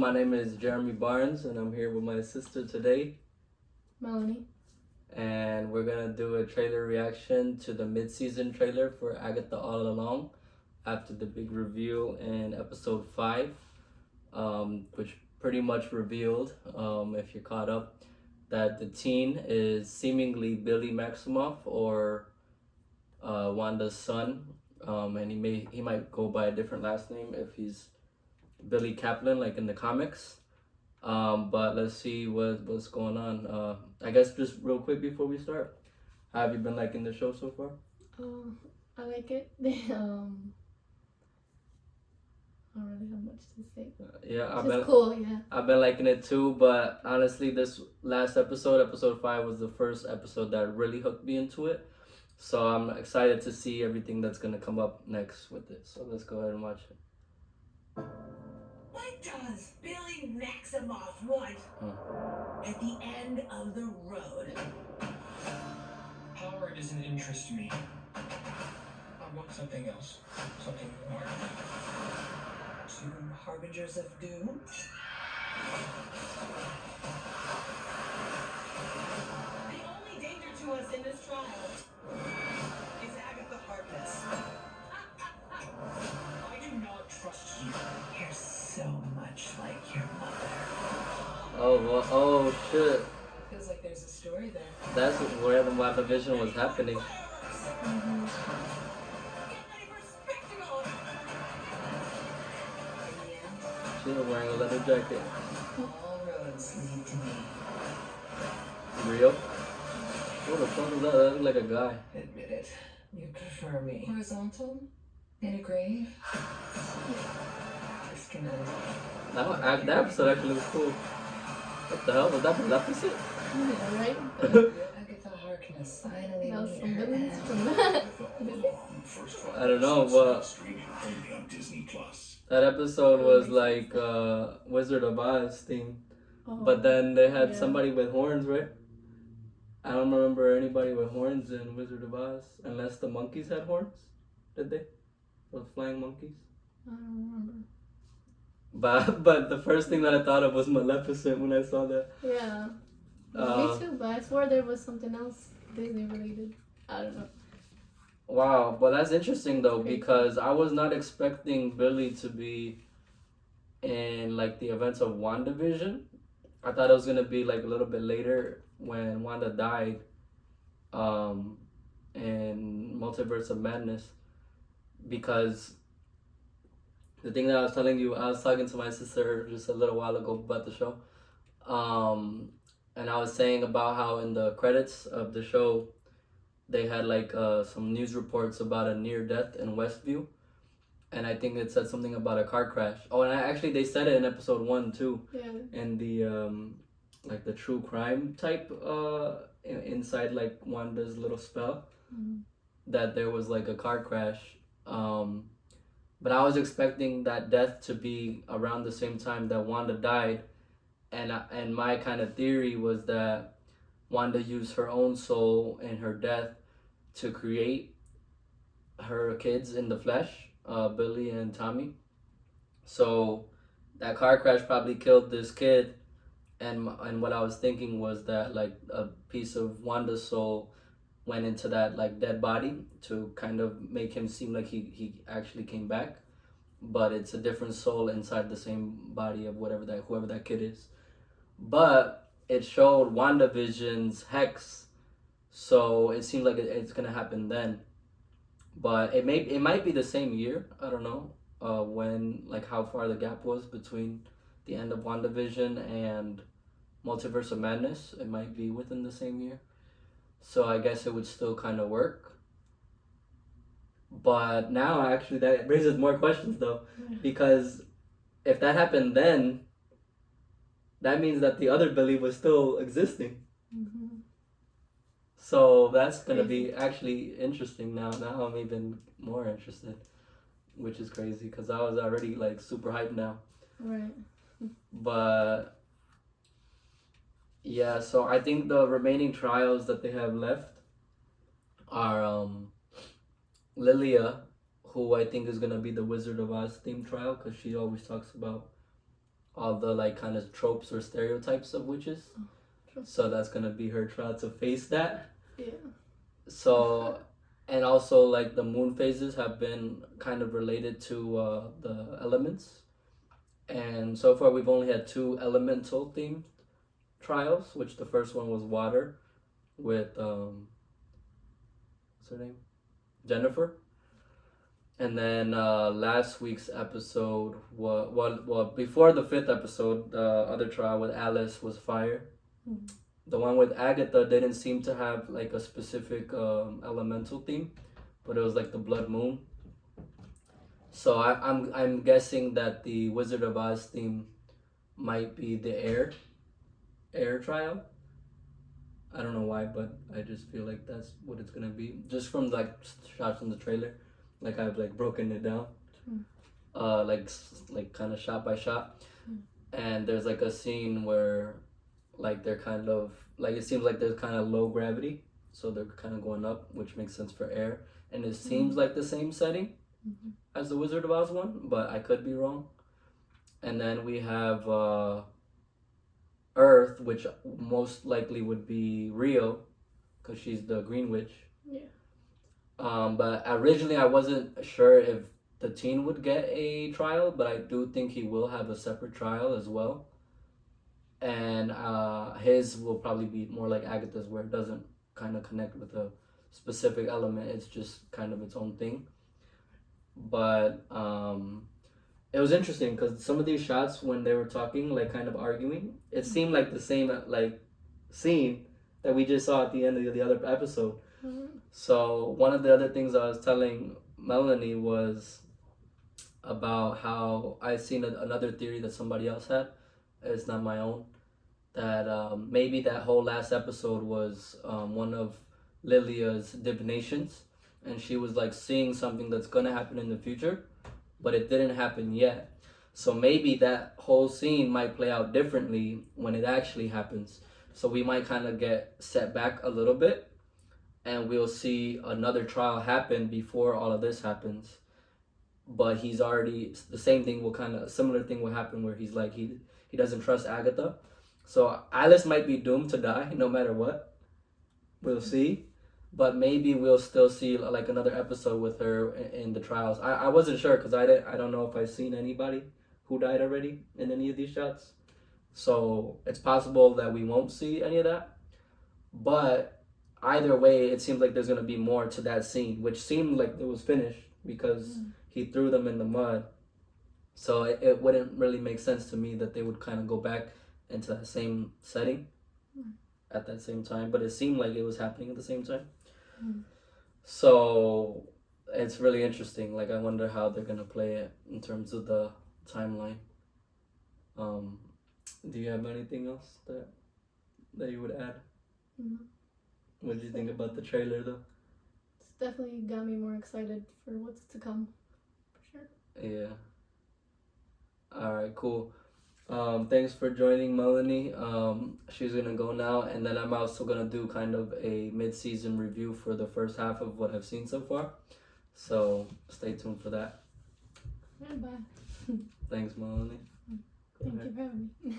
my name is Jeremy Barnes, and I'm here with my sister today, Melanie. and we're gonna do a trailer reaction to the mid-season trailer for Agatha All Along after the big reveal in episode 5, which pretty much revealed, if you're caught up, that the teen is seemingly Billy Maximoff or Wanda's son, and he might go by a different last name if he's Billy Kaplan, like in the comics. But let's see what's going on. I guess just real quick before we start, how have you been liking the show so far? I like it. I don't really have much to say. Yeah, cool. Yeah. I've been liking it too, but honestly, this last episode 5, was the first episode that really hooked me into it. So I'm excited to see everything that's gonna come up next with it. So let's go ahead and watch it. What does Billy Maximoff want at the end of the road? Power doesn't interest me. I want something else. Something more. 2 harbingers of doom? The only danger to us in this trial is Agatha Harkness. I do not trust you. You're so much like your mother. Oh shit. Feels like there's a story there. That's where the WandaVision was happening. Mm-hmm. Get ready for spectacle! In the end, She was wearing a leather jacket. all roads lead to me. Real? What the fuck is that? That looks like a guy. Admit it. You prefer me. Horizontal? In a grave? Disconnected. That episode actually was cool. What the hell was that? Maleficent? Yeah, right? Agatha Harkness. Finally. That was meet some her villains man. from that. I don't know, but that episode was like Wizard of Oz theme. Oh, But then they had yeah. somebody with horns, right? I don't remember anybody with horns in Wizard of Oz, unless the monkeys had horns. Did they? Those flying monkeys? I don't remember. But the first thing that I thought of was Maleficent when I saw that. Yeah. Me too, but I swore there was something else Disney related. I don't know. Wow, but that's interesting though, Crazy. because I was not expecting Billy to be in like the events of WandaVision. I thought it was gonna be like a little bit later when Wanda died, in Multiverse of Madness, because the thing that I was telling you, I was talking to my sister just a little while ago about the show, and I was saying about how in the credits of the show, they had like some news reports about a near death in Westview, and I think it said something about a car crash. Oh, and actually they said it in episode 1 too, Yeah. in the like the true crime type inside like Wanda's little spell, Mm-hmm. that there was like a car crash. But I was expecting that death to be around the same time that Wanda died, and my kind of theory was that Wanda used her own soul in her death to create her kids in the flesh, Billy and Tommy. So that car crash probably killed this kid, and what I was thinking was that like a piece of Wanda's soul went into that like dead body to kind of make him seem like he actually came back, but it's a different soul inside the same body of whoever that kid is. But it showed WandaVision's hex, so it seems like it's gonna happen then. But it might be the same year. I don't know when, like how far the gap was between the end of WandaVision and Multiverse of Madness. It might be within the same year. So I guess it would still kind of work. But now actually that raises more questions though, because if that happened then, that means that the other Billy was still existing. Mm-hmm. So that's gonna be actually interesting now. Now I'm even more interested, which is crazy because I was already like super hyped now. Right. But yeah, so I think the remaining trials that they have left are Lilia, who I think is gonna be the Wizard of Oz theme trial, because she always talks about all the like kind of tropes or stereotypes of witches. True. So that's gonna be her trial to face that. Yeah. So, and also like the moon phases have been kind of related to the elements, and so far we've only had 2 elemental themed trials, which the first one was water with what's her name, Jennifer, and then last week's episode well before the 5th episode, the other trial with Alice was fire. Mhm. The one with Agatha didn't seem to have like a specific elemental theme, but it was like the blood moon. So I'm guessing that the Wizard of Oz theme might be the air trial. I don't know why, but I just feel like that's what it's gonna be. Just from like shots in the trailer, like I've like broken it down, like kind of shot by shot. And there's like a scene where like they're kind of like it seems like there's kind of low gravity, so they're kind of going up, which makes sense for air. And it seems like the same setting as the Wizard of Oz one, but I could be wrong. And then we have Earth, which most likely would be Rio, because she's the Green Witch. Yeah. But originally I wasn't sure if the teen would get a trial, but I do think he will have a separate trial as well. And his will probably be more like Agatha's, where it doesn't kind of connect with a specific element. It's just kind of its own thing. But it was interesting because some of these shots when they were talking, like kind of arguing, it seemed like the same like scene that we just saw at the end of the other episode. So one of the other things I was telling Melanie was about how I seen another theory that somebody else had. It's not my own. That maybe that whole last episode was one of Lilia's divinations, and she was like seeing something that's gonna happen in the future, but it didn't happen yet. So maybe that whole scene might play out differently when it actually happens. So we might kind of get set back a little bit, and we'll see another trial happen before all of this happens. But he's already the same thing will kind of similar thing will happen where he's like he doesn't trust Agatha. So Alice might be doomed to die no matter what. We'll see. But maybe we'll still see like another episode with her in the trials. I wasn't sure because I don't know if I've seen anybody who died already in any of these shots. So it's possible that we won't see any of that. But either way, it seems like there's going to be more to that scene, which seemed like it was finished because he threw them in the mud. So it wouldn't really make sense to me that they would kind of go back into that same setting at that same time. But it seemed like it was happening at the same time. So it's really interesting. Like I wonder how they're going to play it in terms of the timeline. Do you have anything else that you would add? What did you think about the trailer though? It's definitely got me more excited for what's to come, for sure. Yeah. All right, cool. Thanks for joining Melanie. She's gonna go now, and then I'm also gonna do kind of a mid-season review for the first half of what I've seen so far. So stay tuned for that. Yeah, bye. Thanks, Melanie. Thank you for having me.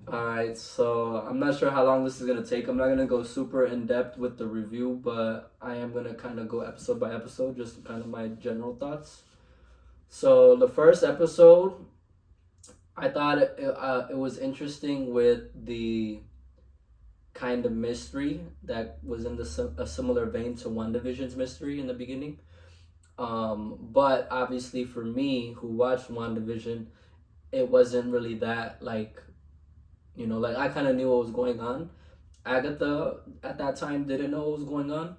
Alright, so I'm not sure how long this is going to take. I'm not going to go super in depth with the review, but I am going to kind of go episode by episode, just kind of my general thoughts. So the first episode, I thought it was interesting with the kind of mystery that was in a similar vein to WandaVision's mystery in the beginning. But obviously for me, who watched WandaVision, it wasn't really that like I kind of knew what was going on. Agatha at that time didn't know what was going on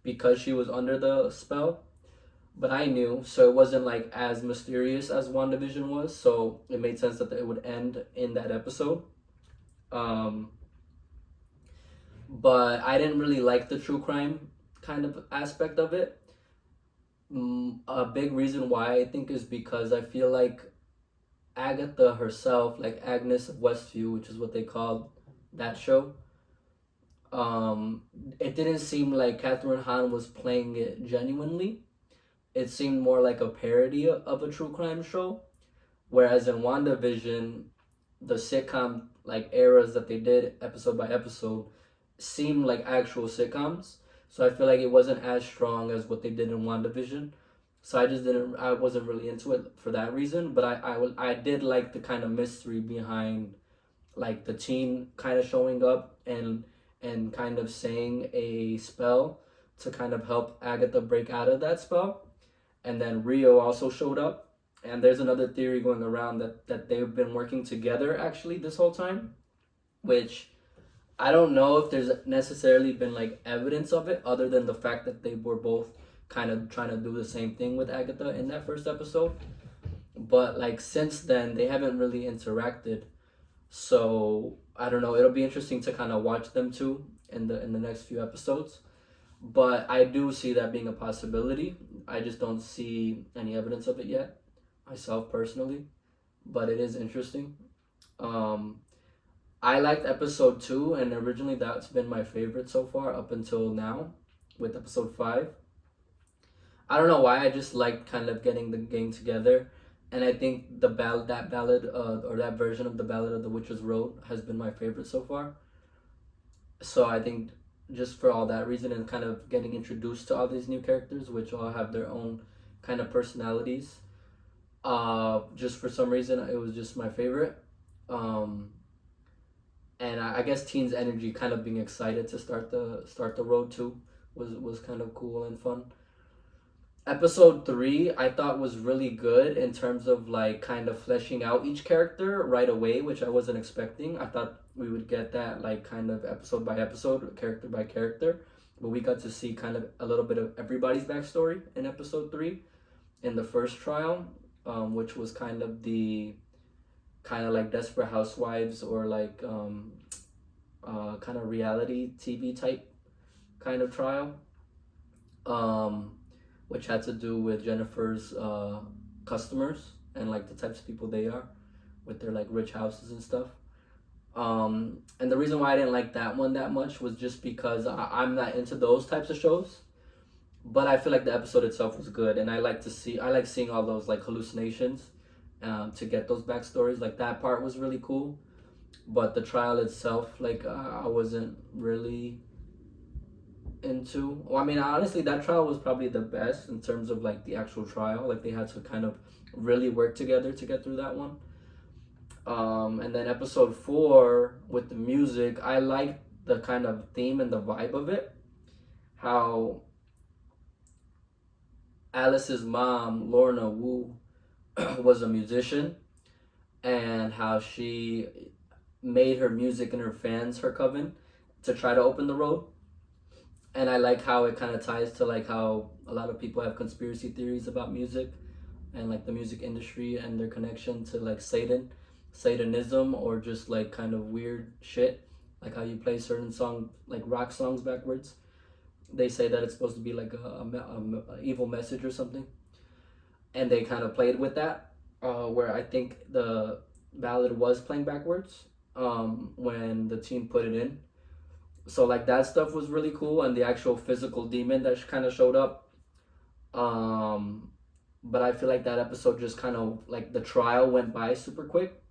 because she was under the spell, but I knew, so it wasn't like as mysterious as WandaVision was. So it made sense that it would end in that episode. But I didn't really like the true crime kind of aspect of it. A big reason why I think is because I feel like Agatha herself, like Agnes of Westview, which is what they called that show, it didn't seem like Catherine Hahn was playing it genuinely. It seemed more like a parody of a true crime show. Whereas in WandaVision, the sitcom like eras that they did episode by episode seemed like actual sitcoms. So I feel like it wasn't as strong as what they did in WandaVision. So I wasn't really into it for that reason. But I did like the kind of mystery behind like the teen kind of showing up and kind of saying a spell to kind of help Agatha break out of that spell. And then Rio also showed up. And there's another theory going around that they've been working together actually this whole time, which I don't know if there's necessarily been like evidence of it other than the fact that they were both kind of trying to do the same thing with Agatha in that first episode. But like since then they haven't really interacted. So I don't know, it'll be interesting to kind of watch them two in the next few episodes. But I do see that being a possibility. I just don't see any evidence of it yet, myself personally. But it is interesting. Um, I liked episode 2, and originally that's been my favorite so far up until now with episode 5. I don't know why, I just liked kind of getting the gang together. And I think that ballad, or that version of the Ballad of the Witch's Road has been my favorite so far. So I think just for all that reason and kind of getting introduced to all these new characters, which all have their own kind of personalities, just for some reason it was just my favorite. Um, and I guess Teen's energy, kind of being excited to start the road too, was kind of cool and fun. Episode 3 I thought was really good in terms of like kind of fleshing out each character right away, which I wasn't expecting. I thought we would get that like kind of episode by episode, character by character, but we got to see kind of a little bit of everybody's backstory in episode 3 in the first trial, which was kind of the kind of like Desperate Housewives or like kind of reality TV type kind of trial, which had to do with Jennifer's customers and like the types of people they are with their like rich houses and stuff. And the reason why I didn't like that one that much was just because I'm not into those types of shows. But I feel like the episode itself was good, and I like seeing all those like hallucinations, to get those backstories. Like that part was really cool, but the trial itself, like I wasn't really into. Well, I mean, honestly, that trial was probably the best in terms of like the actual trial. Like they had to kind of really work together to get through that one. And then episode 4 with the music, I liked the kind of theme and the vibe of it. How Alice's mom, Lorna Wu, was a musician, and how she made her music and her fans her coven to try to open the road. And I like how it kind of ties to like how a lot of people have conspiracy theories about music and like the music industry and their connection to like Satanism, or just like kind of weird shit, like how you play certain songs, like rock songs backwards. They say that it's supposed to be like a evil message or something, and they kind of played with that, where I think the ballad was playing backwards, when the team put it in. So like that stuff was really cool, and the actual physical demon that kind of showed up. But I feel like that episode just kind of like the trial went by super quick.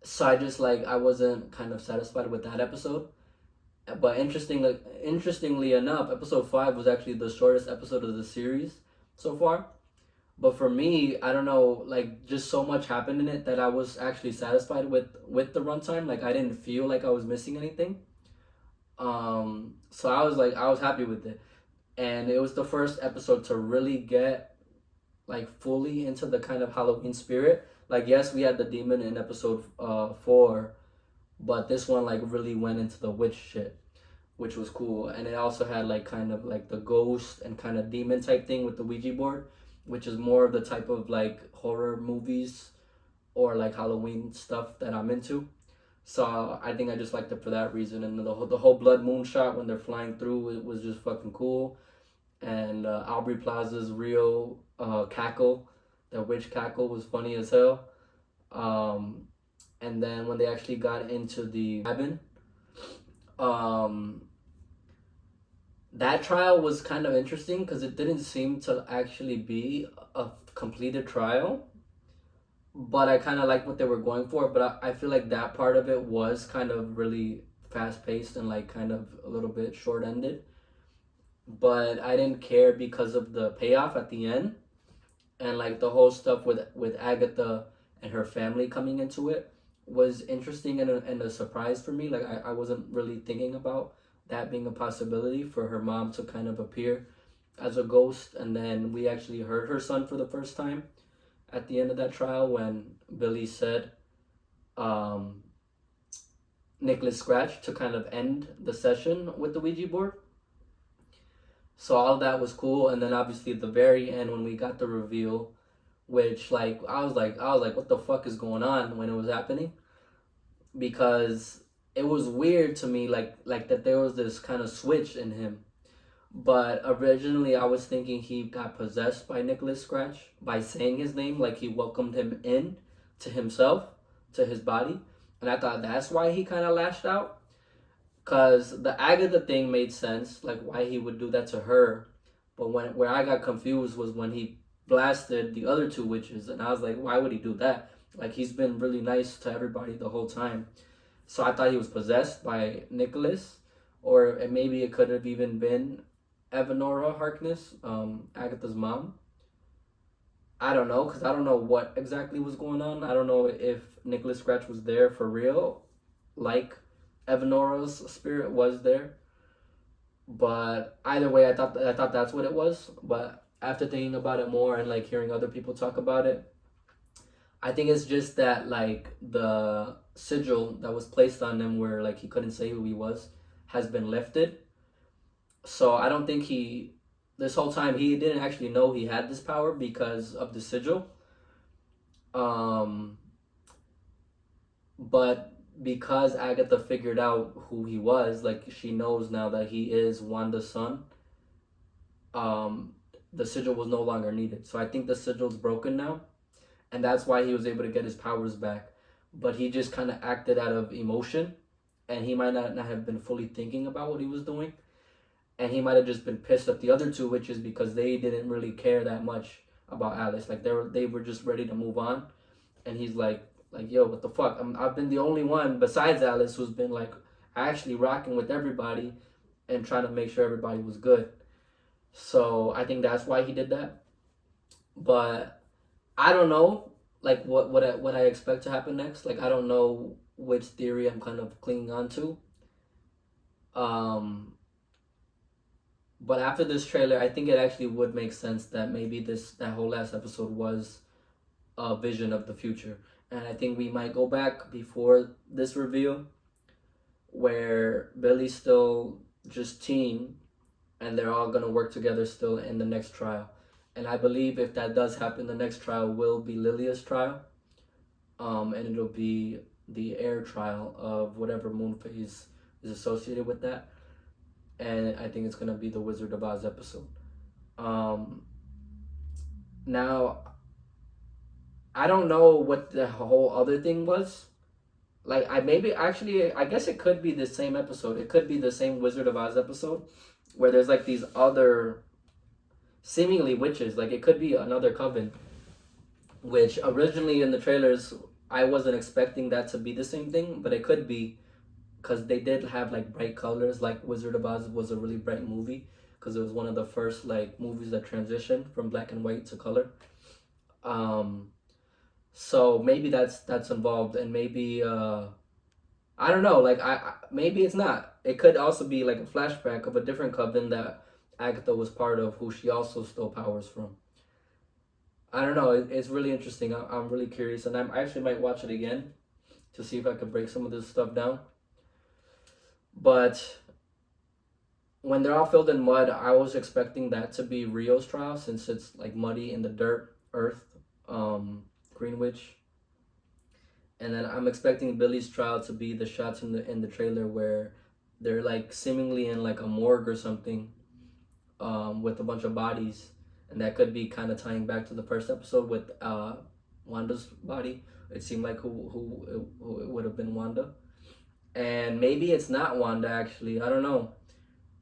So I wasn't kind of satisfied with that episode. But interestingly enough, episode 5 was actually the shortest episode of the series so far. But for me, I don't know, like just so much happened in it that I was actually satisfied with the runtime. Like I didn't feel like I was missing anything. So I was happy with it. And it was the first episode to really get like fully into the kind of Halloween spirit. Like yes, we had the demon in episode 4, but this one like really went into the witch shit, which was cool. And it also had like kind of like the ghost and kind of demon type thing with the Ouija board, which is more of the type of like horror movies or like Halloween stuff that I'm into. So I think I just liked it for that reason. And the whole blood moon shot when they're flying through, it was just fucking cool. And Aubrey Plaza's real cackle, the witch cackle, was funny as hell. And then when they actually got into the cabin, that trial was kind of interesting because it didn't seem to actually be a completed trial, but I kind of like what they were going for. But I feel like that part of it was kind of really fast paced and like kind of a little bit short ended. But I didn't care because of the payoff at the end, and like the whole stuff with Agatha and her family coming into it was interesting and a surprise for me. Like I wasn't really thinking about that being a possibility for her mom to kind of appear as a ghost, and then we actually heard her son for the first time at the end of that trial when Billy said Nicholas Scratch to kind of end the session with the Ouija board. So all of that was cool, and then obviously at the very end when we got the reveal, which like I was like what the fuck is going on when it was happening, because it was weird to me like that there was this kind of switch in him. But originally I was thinking he got possessed by Nicholas Scratch by saying his name, like he welcomed him in to himself, to his body, and I thought that's why he kind of lashed out. Cause the Agatha thing made sense, like why he would do that to her, but where I got confused was when he blasted the other two witches, and I was like, why would he do that? Like he's been really nice to everybody the whole time, so I thought he was possessed by Nicholas, or maybe it could have even been Evanora Harkness, Agatha's mom. I don't know, cause I don't know what exactly was going on. I don't know if Nicholas Scratch was there for real, like Evanora's spirit was there, but either way, I thought that's what it was. But after thinking about it more and like hearing other people talk about it, I think it's just that like the sigil that was placed on him, where like he couldn't say who he was, has been lifted. So I don't think this whole time he didn't actually know he had this power because of the sigil. But because Agatha figured out who he was, like she knows now that he is Wanda's son, the sigil was no longer needed. So I think the sigil's broken now, and that's why he was able to get his powers back. But he just kind of acted out of emotion, and he might not have been fully thinking about what he was doing, and he might have just been pissed at the other two witches because they didn't really care that much about Alice. Like they were just ready to move on, and he's like, yo, what the fuck? I've been the only one besides Alice who's been like actually rocking with everybody and trying to make sure everybody was good. So I think that's why he did that. But I don't know, like what I expect to happen next. Like I don't know which theory I'm kind of clinging on to. But after this trailer, I think it actually would make sense that maybe that whole last episode was a vision of the future. And I think we might go back before this reveal where Billy's still just teen and they're all going to work together still in the next trial. And I believe if that does happen, the next trial will be Lilia's trial. And it'll be the air trial of whatever moon phase is associated with that. And I think it's going to be the Wizard of Oz episode. Now, I don't know what the whole other thing was. Like, I guess it could be the same episode. It could be the same Wizard of Oz episode where there's like these other seemingly witches. Like, it could be another coven, which originally in the trailers, I wasn't expecting that to be the same thing, but it could be because they did have like bright colors. Like, Wizard of Oz was a really bright movie because it was one of the first like movies that transitioned from black and white to color. So maybe that's involved, and maybe I don't know. Like maybe it's not. It could also be like a flashback of a different coven that Agatha was part of, who she also stole powers from. I don't know. It's really interesting. I'm really curious, and I actually might watch it again to see if I could break some of this stuff down. But when they're all filled in mud, I was expecting that to be Rio's trial, since it's like muddy in the dirt, earth, Greenwich. And then I'm expecting Billy's trial to be the shots in the trailer where they're like seemingly in like a morgue or something, with a bunch of bodies, and that could be kind of tying back to the first episode with Wanda's body. It seemed like who it would have been Wanda, and maybe it's not Wanda actually. I don't know.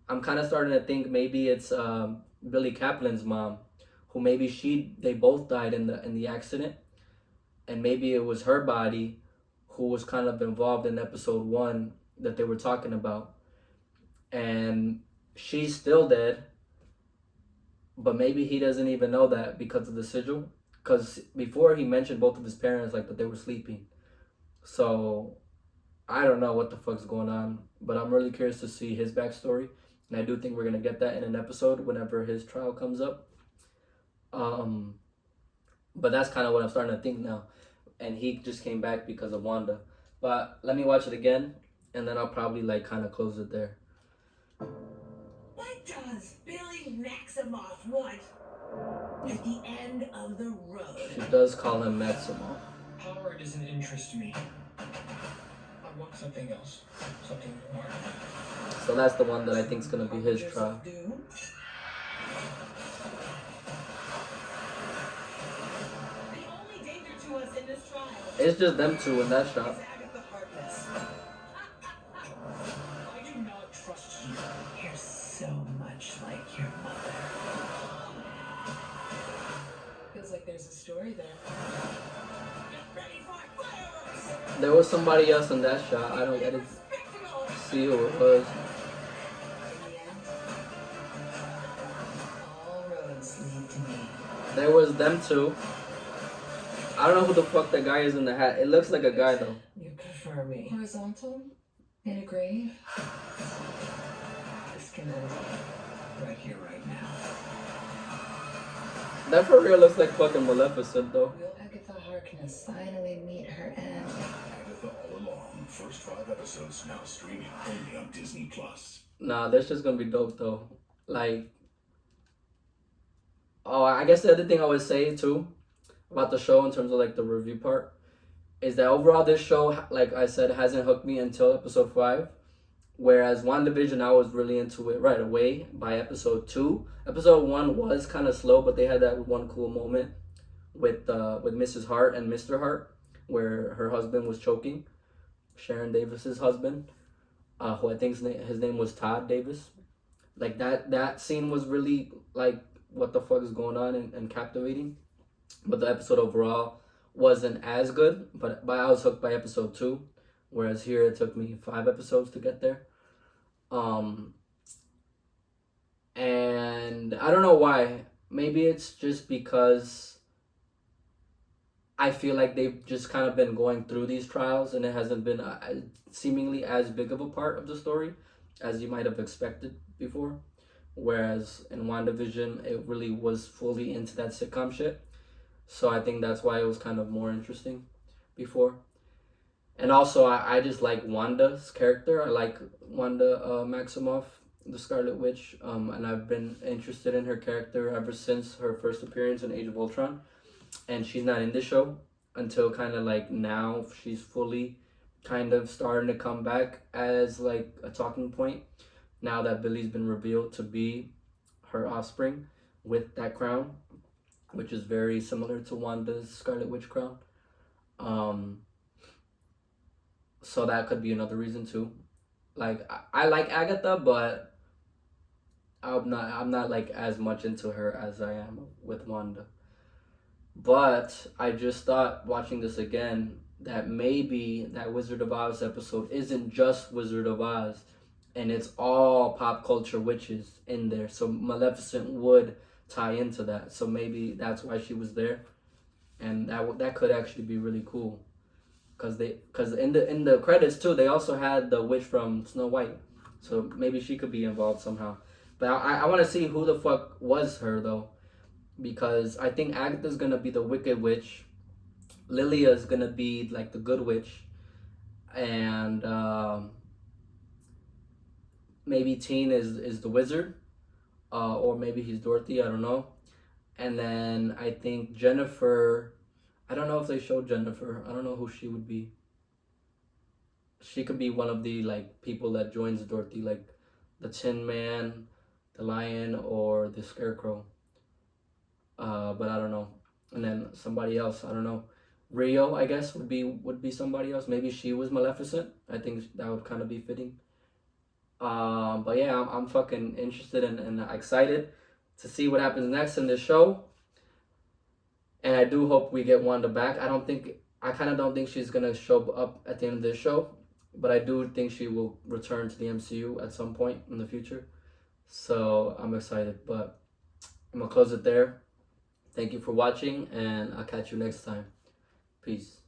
I'm kind of starting to think maybe it's Billy Kaplan's mom, who maybe they both died in the accident, and maybe it was her body who was kind of involved in episode 1 that they were talking about, and she's still dead, but maybe he doesn't even know that because of the sigil, because before he mentioned both of his parents like that they were sleeping. So I don't know what the fuck's going on, but I'm really curious to see his backstory, and I do think we're gonna get that in an episode whenever his trial comes up. But that's kind of what I'm starting to think now, and he just came back because of Wanda. But let me watch it again, and then I'll probably like kind of close it there. What does Billy Maximoff want at the end of the road? She does call him Maximoff. Power doesn't interest me. I want something else. Something more. So that's the one that I think is gonna be his trial. Doom? The only danger to us in this trial It's just them two in that shot. is Agatha Harkness. I do not trust you. You're so much like your mother. Feels like there's a story there. Get ready for fireworks! There was somebody else in that shot. I didn't Spectacle! see who it was. In the end, all roads lead to me. There was them two. I don't know who the fuck that guy is in the hat. It looks like a guy though. You prefer me. Horizontal? In a grave? This can end right here, right now. That for real looks like fucking Maleficent though. Will Agatha Harkness finally meet her end? Agatha All Along. First 5 episodes now streaming only on Disney Plus. Nah, this just gonna be dope though. Like, oh, I guess the other thing I would say too about the show in terms of like the review part is that overall this show, like I said, hasn't hooked me until episode 5. Whereas WandaVision, I was really into it right away by episode 2. Episode 1 was kind of slow, but they had that one cool moment with Mrs. Hart and Mr. Hart, where her husband was choking, Sharon Davis's husband, who I think his name was Todd Davis. Like that scene was really like, what the fuck is going on, and captivating. But the episode overall wasn't as good, but I was hooked by episode 2, whereas here it took me 5 episodes to get there. And I don't know why. Maybe it's just because I feel like they've just kind of been going through these trials, and it hasn't been seemingly as big of a part of the story as you might have expected before. Whereas in WandaVision, it really was fully into that sitcom shit. So I think that's why it was kind of more interesting before. And also, I just like Wanda's character. I like Wanda Maximoff, the Scarlet Witch. And I've been interested in her character ever since her first appearance in Age of Ultron. And she's not in the show until kind of like now. She's fully kind of starting to come back as like a talking point now that Billy's been revealed to be her offspring with that crown, which is very similar to Wanda's Scarlet Witch crown. So that could be another reason too. Like I like Agatha, but I'm not like as much into her as I am with Wanda. But I just thought watching this again that maybe that Wizard of Oz episode isn't just Wizard of Oz, and it's all pop culture witches in there. So Maleficent would tie into that. So maybe that's why she was there, and that could actually be really cool. Cause in the credits too, they also had the witch from Snow White, so maybe she could be involved somehow. But I want to see who the fuck was her though, because I think Agatha's gonna be the Wicked Witch, Lilia's gonna be like the Good Witch, and maybe Teen is the Wizard, or maybe he's Dorothy. I don't know. And then I think Jennifer. I don't know if they showed Jennifer. I don't know who she would be. She could be one of the like people that joins Dorothy, like the Tin Man, the Lion, or the Scarecrow. But I don't know. And then somebody else, I don't know. Rio, I guess, would be somebody else. Maybe she was Maleficent. I think that would kind of be fitting. But yeah, I'm fucking interested and excited to see what happens next in this show. and I do hope we get Wanda back. I kind of don't think she's gonna show up at the end of this show, but I do think she will return to the MCU at some point in the future. So I'm excited, but I'm gonna close it there. Thank you for watching, and I'll catch you next time. Peace.